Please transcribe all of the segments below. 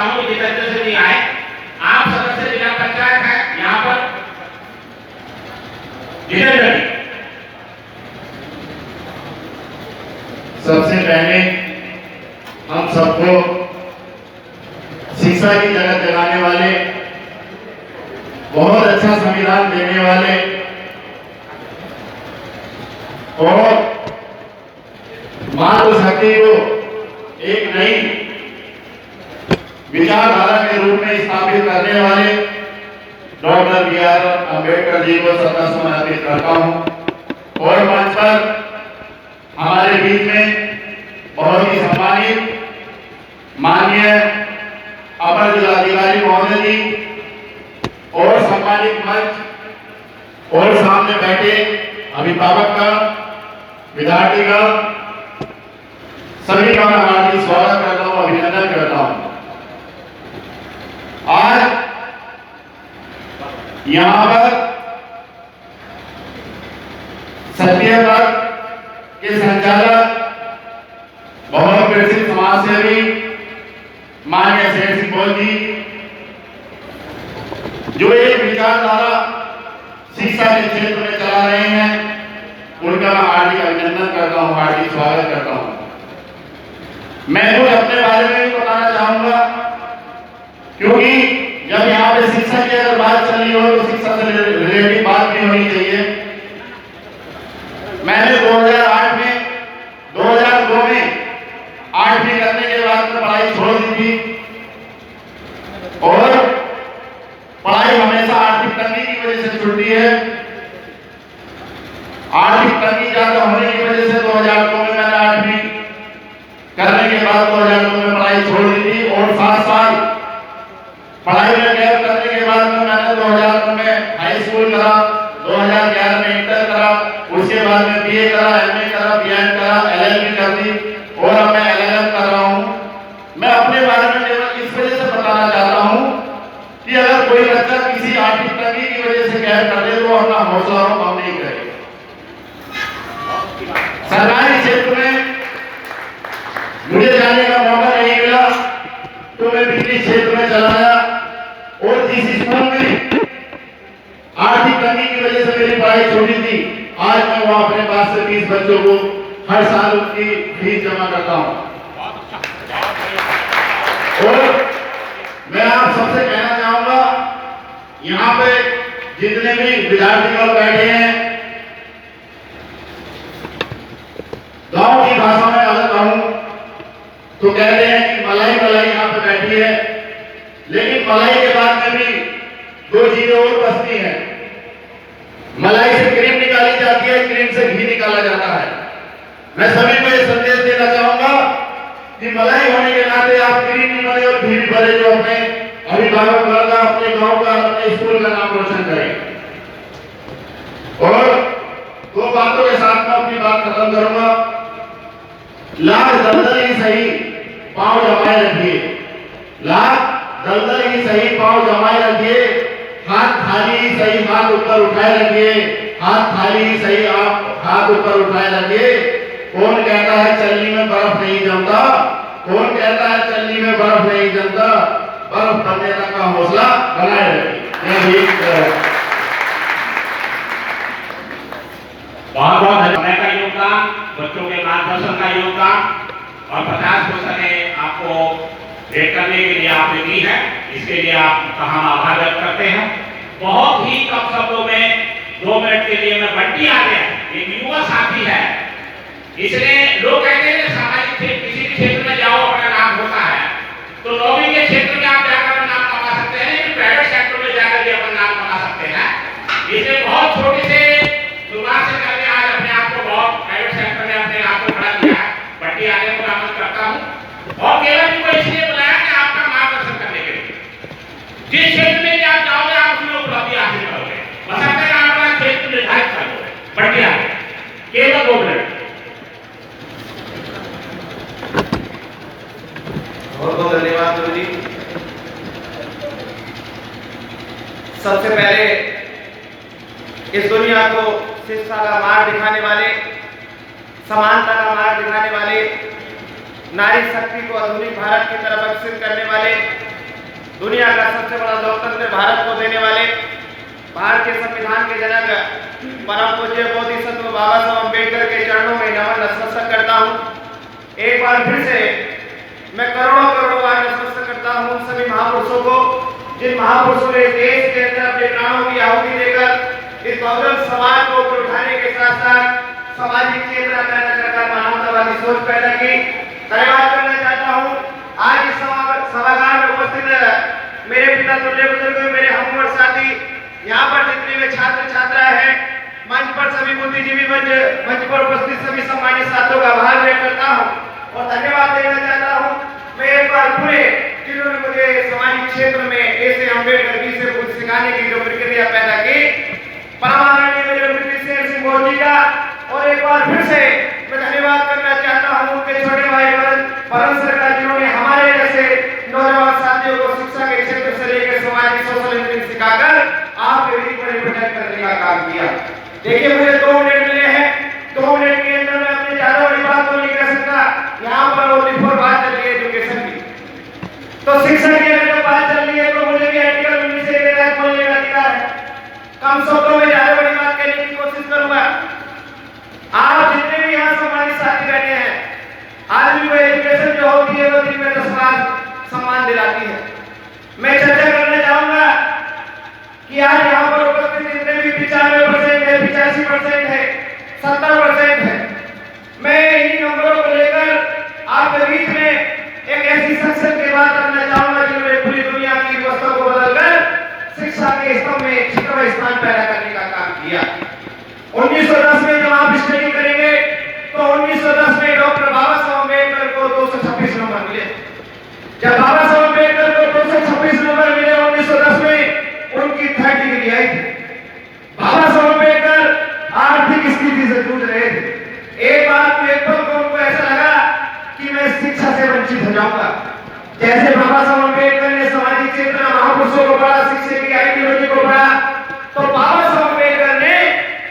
चाहता हूँ कि जितेंद्र सिंह जी आए। आप सदस्य जिला पंचायत है यहाँ पर, जितेंद्र जी। सबसे पहले हम सबको शिक्षा की जगत जगाने वाले, बहुत अच्छा संविधान देने वाले और मातृशक्ति को एक नई विचारधारा के रूप में स्थापित करने वाले डॉक्टर बी.आर. अम्बेडकर जी को श्रद्धासुमन अर्पित करता हूं। और मंच पर हमारे बीच में बहुत ही सम्मानित माननीय अपर जिलाधिकारी महोदय जी और सम्मानित मंच और सामने बैठे अभिभावक का, विद्यार्थी का, सभी का मैं हार्दिक स्वागत करता हूं, अभिनंदन करता हूं। आज यहां पर सत्यपथ के संचालक, बहुत प्रसिद्ध समाजसेवी माननीय शेर सिंह बोल जी, जो एक विचारधारा शिक्षा के क्षेत्र में चला रहे हैं, उनका मैं हार्दिक अभिनंदन करता हूं, हार्दिक स्वागत करता हूं। मैं कुछ अपने बारे में भी बताना चाहूंगा, क्योंकि जब यहाँ पे शिक्षा की अगर बात चल रही हो तो शिक्षा से रिलेटेड बात भी होनी चाहिए। मैंने 2008 में 2002 में 8वीं करने के बाद में पढ़ाई छोड़ दी थी और पढ़ाई हमेशा आर्थिक तंगी की वजह से छूटी है। आर्थिक तंगी ज्यादा होने की वजह से 2002 में मैंने 8वीं करने के बाद 2002 में पढ़ाई छोड़ दी थी और 7 साल पढ़ाई में गैप करने के बाद में मैंने 2009 में हाई स्कूल करा, 2011 में इंटर करा, उसके बाद में बीए करा, एमए करा, बीएड करा, एलएलबी कर दी और अब मैं एलएलएम कर रहा हूं। मैं अपने बारे में केवल इस वजह से बताना चाहता हूं कि अगर कोई बच्चा किसी आर्थिक तंगी की वजह से गैप कर दे तो अपना हौसला कम नहीं करे। सरकारी क्षेत्र में मुझे जाने का मौका नहीं मिला तो मैं बिजली क्षेत्र में चला गया और जिस स्कूल में आर्थिक तंगी की वजह से मेरी पढ़ाई छोड़ी थी, आज मैं वहां अपने पास से 20 बच्चों को हर साल उनकी फीस जमा करता हूं। और मैं आप सबसे कहना चाहूंगा, यहाँ पे जितने भी विद्यार्थी लोग बैठे हैं, गांव की भाषा में अगर कहूं तो कहते हैं कि मलाई मलाई यहाँ पे बैठी है, लेकिन मलाई के बाद में भी 2 चीजें और बचती हैं। मलाई से क्रीम निकाली जाती है, क्रीम से घी निकाला जाता है। मैं सभी को ये संदेश देना चाहूंगा कि मलाई होने के नाते आप क्रीम भी बने और घी भी भरे, जो अपने अभिभावक वर्ग, अपने गांव का, अपने स्कूल का नाम रोशन करें। और 2 बातों के साथ मैं अपनी बात खत्म करूंगा। लाख दलदल ही सही पांव जमाए रखिए, लाख दलदल ही सही पांव जमाए रखिए, हाथ खाली ही सही हाथ ऊपर उठाए रखिए, हाथ खाली ही सही आप हाथ ऊपर उठाए रखिए। कौन कहता है चलनी में बर्फ नहीं जमता? कौन कहता है चलनी में बर्फ नहीं जमता? बर्फ बनने तक का हौसला बनाए रखिए। बहुत बहुत समय का योगदान, बच्चों के मार्गदर्शन का योगदान और 50% आपको भेंट करने के लिए आपने दी है, इसके लिए आपका हम आभार व्यक्त करते हैं। बहुत ही कम शब्दों में 2 मिनट के लिए मैं बंटी आ गया, एक युवा साथी है, इसलिए लोग कहते हैं सामाजिक किसी भी क्षेत्र में जाओ अपना नाम होता है, तो नौकरी के क्षेत्र में आप जाकर नाम कमा सकते हैं, लेकिन प्राइवेट सेक्टर में जाकर भी अपना नाम कमा सकते हैं। इसलिए बहुत छोटे से शुरुआत से करके आज अपने आप को बहुत प्राइवेट सेक्टर में अपने आप को खड़ा किया है। बंटी आने को आमंत्रित करता हूँ और केवल इनको इसलिए बुलाया कि आपका मार्गदर्शन करने के लिए, जिस क्षेत्र में आप जाओगे आप उसमें उपलब्धि हासिल करोगे, बशर्ते आप अपना क्षेत्र निर्धारित कर लो। बंटी आने केवल 2 मिनट। बहुत बहुत धन्यवाद गुरु जी। सबसे पहले इस दुनिया को शिक्षा का मार्ग दिखाने वाले, समानता का मार्ग दिखाने वाले, नारी शक्ति को आधुनिक भारत की तरफ विकसित करने वाले दुनिया का सबसे बड़ा लोकतंत्र भारत को देने वाले भारतीय संविधान के जनक परम पूज्य बोधिसत्व बाबा साहब अम्बेडकर के चरणों में नमन नतमस्तक करता हूँ। एक बार फिर से मैं करोड़ों करोड़ों बार नतमस्तक करता हूँ उन सभी महापुरुषों को जिन महापुरुषों ने देश के अंदर अपने प्राणों की आहुति देकर इस बहुजन समाज को ऊपर उठाने के साथ साथ सामाजिक चेतना पैदा कर मानवतावादी सोच पैदा की। धन्यवाद करना चाहता हूँ आज इस सभागार में उपस्थित मेरे पिता तुल्य बुजुर्ग, मेरे हमउम्र साथी, यहाँ पर जितने भी छात्र छात्राएं हैं, मंच पर सभी बुद्धिजीवी मंच पर उपस्थित सभी सम्मानित साथियों का आभार व्यक्त करता हूँ और धन्यवाद देना चाहता हूँ मैं एक बार पूरे जिन्होंने मुझे सामाजिक क्षेत्र में ऐसे अम्बेडकर जी से कुछ सिखाने की जो प्रक्रिया पैदा की, परमानंद मेरे ब्रिटिश सिंह मोदी का। और एक बार फिर से मैं धन्यवाद करना चाहता हूँ उनके छोटे भाई परम सर का, जिन्होंने हमारे जैसे नौजवान साथियों को शिक्षा के क्षेत्र से लेकर सामाजिक सोशल इंजीनियरिंग सिखाकर आपके बीच में रिप्रेजेंट करने का काम किया। देखिए मुझे 2 मिनट मिले हैं, 2 मिनट के अंदर मैं अपनी ज्यादा बड़ी बात तो नहीं कर सकता। यहाँ पर ओनली फॉर बात चल रही है एजुकेशन की, तो शिक्षा की अगर जो बात चल रही है तो मुझे भी आर्टिकल 19 के तहत बोलने का अधिकार है। कम शब्दों में ज्यादा बड़ी बात कहने की कोशिश करूंगा। आप जितने भी यहाँ सम्मानित साथी बैठे हैं, आज भी वो एजुकेशन जो होती है वो दिन में 10 लाख सम्मान दिलाती है। मैं चर्चा करना चाहूंगा कि आज यहाँ पर उपस्थित जितने भी 95% है, 85% है, 70% है, मैं इन नंबरों को लेकर आपके बीच में एक ऐसी शख्सियत की बात करना चाहूंगा जिन्होंने पूरी दुनिया की व्यवस्था को बदलकर शिक्षा के स्तंभ में छिटवा स्थान पैदा करने का काम किया। 1910 में जब आप स्टडी करेंगे तो 1910 में डॉक्टर बाबा साहब अम्बेडकर को 226 नंबर मिले। जब बाबा साहब अम्बेडकर को 226 नंबर मिले 1910 में, उनकी 3rd डिग्री आई थी। बाबा साहब अम्बेडकर आर्थिक स्थिति से जूझ रहे थे। एक बात एक पल को उनको ऐसा लगा कि मैं शिक्षा से वंचित हो जाऊंगा। जैसे बाबा साहब अम्बेडकर ने सामाजिक चेतना महापुरुषों को पढ़ा, शिक्षा की आइडियोलॉजी को पढ़ा, तो बाबा साहब अम्बेडकर ने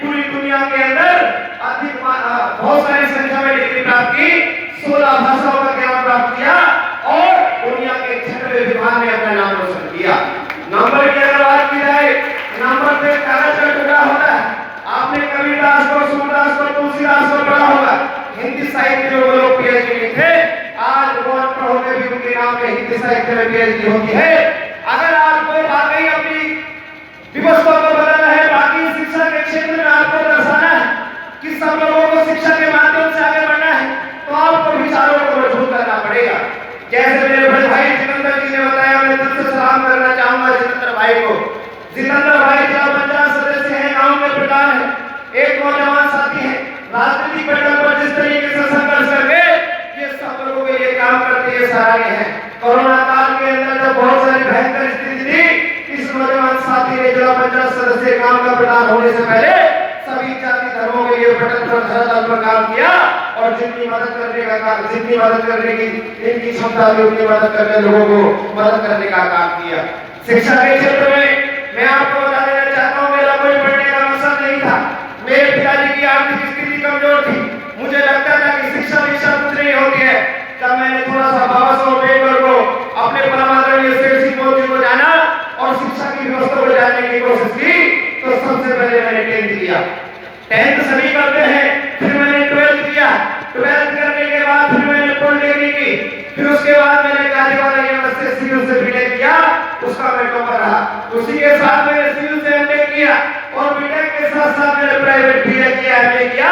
पूरी दुनिया के अंदर अधिक बहुत सारी संख्या में डिग्री प्राप्त की, 16 भाषाओं का ज्ञान प्राप्त किया और दुनिया के 6वें विभाग में अपना नाम रोशन किया। नंबर की अगर बात की जाए, नंबर पे कागज का टुकड़ा होता है। आपने कबीरदास को, सूरदास को, तुलसीदास को पढ़ा होगा। हिंदी साहित्य में वो लोग पीएचडी में थे, आज वो अनपढ़ होकर भी उनके नाम पे हिंदी साहित्य में पीएचडी होती है। अगर आपको वाकई अपनी व्यवस्था को बदलना है, बाकी शिक्षा के क्षेत्र में आपको दर्शाना है कि सब लोगों को शिक्षा के माध्यम से आगे बढ़ना है, तो आपको विचारों को मजबूत करना पड़ेगा। जैसे मेरे बड़े भाई जितेंद्र जी ने बताया, मैं दिल से सलाम करना चाहूंगा जितेंद्र भाई को। जितेंद्र भाई जिला पंचायत सदस्य हैं, गांव के प्रधान हैं, एक नौजवान साथी हैं, राजनीतिक पटल पर जिस तरीके से संघर्ष करके ये सब लोगों के लिए काम करते हैं, सराहनीय है। कोरोना काल के अंदर जब बहुत सारी भयंकर स्थिति थी, इस नौजवान साथी ने जिला पंचायत सदस्य गांव का प्रधान होने से पहले सभी जाति धर्मों के लिए पटल पर धरातल पर काम किया और जितनी मदद करने का काम, जितनी मदद करने की इनकी क्षमता थी उतनी मदद करने, लोगों को मदद करने का काम किया। शिक्षा के क्षेत्र में मैं आपको बता देना चाहता हूँ, मेरा कोई पढ़ने का मकसद नहीं था। मेरे पिताजी की आर्थिक स्थिति कमजोर थी, मुझे लगता था कि शिक्षा विक्षा कुछ नहीं होती है। तब मैंने थोड़ा सा बाबा साहब अम्बेडकर को, अपने परमादरणीय शेर सिंह मोदी को जाना और शिक्षा की व्यवस्था को जानने की कोशिश की, तो सबसे पहले मैंने 10th किया। 10th सभी करते हैं, फिर मैंने 12th किया। 12th करने के बाद फिर मैंने पॉलिटेक्निक की, फिर उसके बाद मैंने कालीवाला यूनिवर्सिटी सिविल से बीटेक किया, उसका मैं टॉपर रहा। उसी के साथ मैंने सिविल से एमटेक किया और बीटेक के साथ साथ मैंने प्राइवेट बीए किया, एमए किया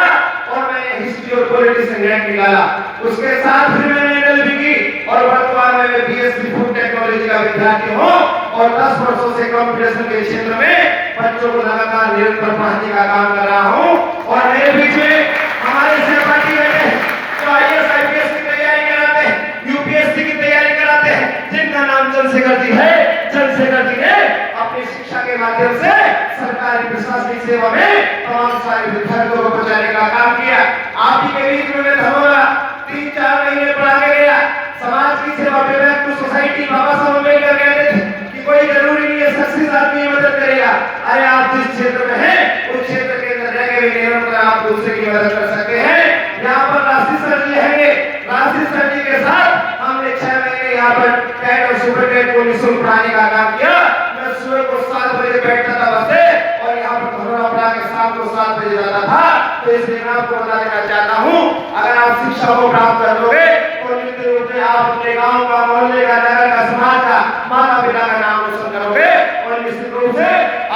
और मैंने हिस्ट्री और पॉलिटिक्स से ग्रेड निकाला। उसके साथ फिर मैंने एलएलबी की और वर्तमान में मैं बीएससी फूड टेक्नोलॉजी का विद्यार्थी हूँ और 10 वर्षों से कंप्यूटेशन के क्षेत्र में बच्चों को लगातार निरंतर पढ़ाने का काम कर रहा हूँ। और मेरे बीच में हमारे सहपाठी बैठे हैं जो आईएएस आईपीएस की तैयारी कराते हैं, यूपीएससी की तैयारी कराते हैं, जिनका नाम चंद्रशेखर जी है। चंद्रशेखर जी ने अपनी शिक्षा के माध्यम से सरकारी प्रशासनिक सेवा में तमाम सारे विद्यार्थियों को बचाने का काम किया। आप ही के बीच में मैं धर्मोला 3-4 महीने पढ़ा के गया। समाज की सेवा पे बैक टू सोसाइटी बाबा साहब अम्बेडकर कहते थे कि कोई जरूरी नहीं है सक्सेस आदमी मदद करेगा। अरे आप जिस क्षेत्र में हैं उस क्षेत्र के अंदर रह के भी निरंतर आप दूसरे की मदद कर सकते हैं। यहाँ पर राशि सर जी रहेंगे, राशि सर जी के साथ हमने 6 महीने यहाँ पर कैट और सुपर बेड को निःशुल्क पढ़ाने का काम किया। मैं सुबह को 7 बजे बैठता था बस से और यहाँ पर धरना पढ़ा के शाम को 7 बजे जाता था। तो इसलिए मैं आपको बता देना चाहता हूँ, अगर आप शिक्षा को प्राप्त कर लोगे तो नित्य रूप में आप अपने गांव का, मोहल्ले का, नगर का, समाज का, माता पिता का नाम रोशन करोगे और निश्चित रूप से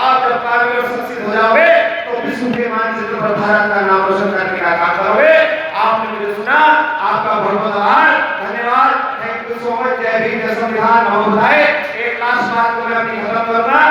आप जब काबिल और शिक्षित हो जाओगे तो विश्व के मानचित्र पर भारत का नाम रोशन करने का काम करोगे। आपने मुझे सुना, आपका बहुत बहुत आभार, धन्यवाद, थैंक यू सो मच। जय भीम, जय संविधान, नमो बुद्धाय। एक लास्ट बात को मैं अपनी खत्म करूंगा।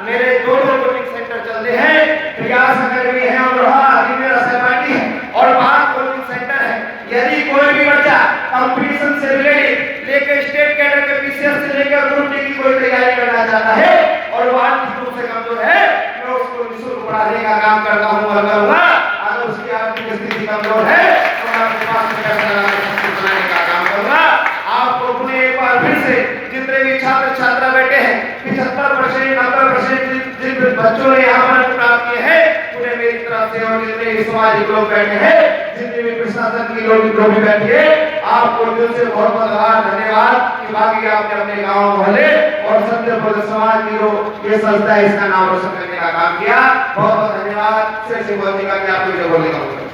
मेरे दो कोचिंग सेंटर चलते हैं, प्रयास अकेडमी है अमरोहा, मेरा सहपाठी है और बात कोचिंग सेंटर है। यदि कोई भी बच्चा कंपटीशन से रिलेटेड लेकर स्टेट कैडर के पीसीएस से लेकर ग्रुप डी की कोई तैयारी करना चाहता है और वो आर्थिक रूप से कमजोर है, मैं उसको निःशुल्क पढ़ाने का काम करता हूँ और करूंगा। अगर उसकी आर्थिक स्थिति कमजोर है तो मैं अपने पास में पैसा बनाने का काम करूंगा। आपको पुनः एक बार फिर से जितने भी छात्र छात्रा बैठे हैं 75%, 90% जिन बच्चों ने यहाँ पर प्राप्त किए हैं, उन्हें मेरी तरफ से और जितने भी सामाजिक लोग बैठे हैं, जितने भी प्रशासन के लोग भी बैठे हैं, आपको दिल से बहुत बहुत आभार, धन्यवाद कि बाकी आपने अपने गांव मोहल्ले और सत्य समाज की जो ये संस्था है इसका नाम रोशन करने का काम किया। बहुत बहुत धन्यवाद। शेर सिंह का आपको जो बोलने का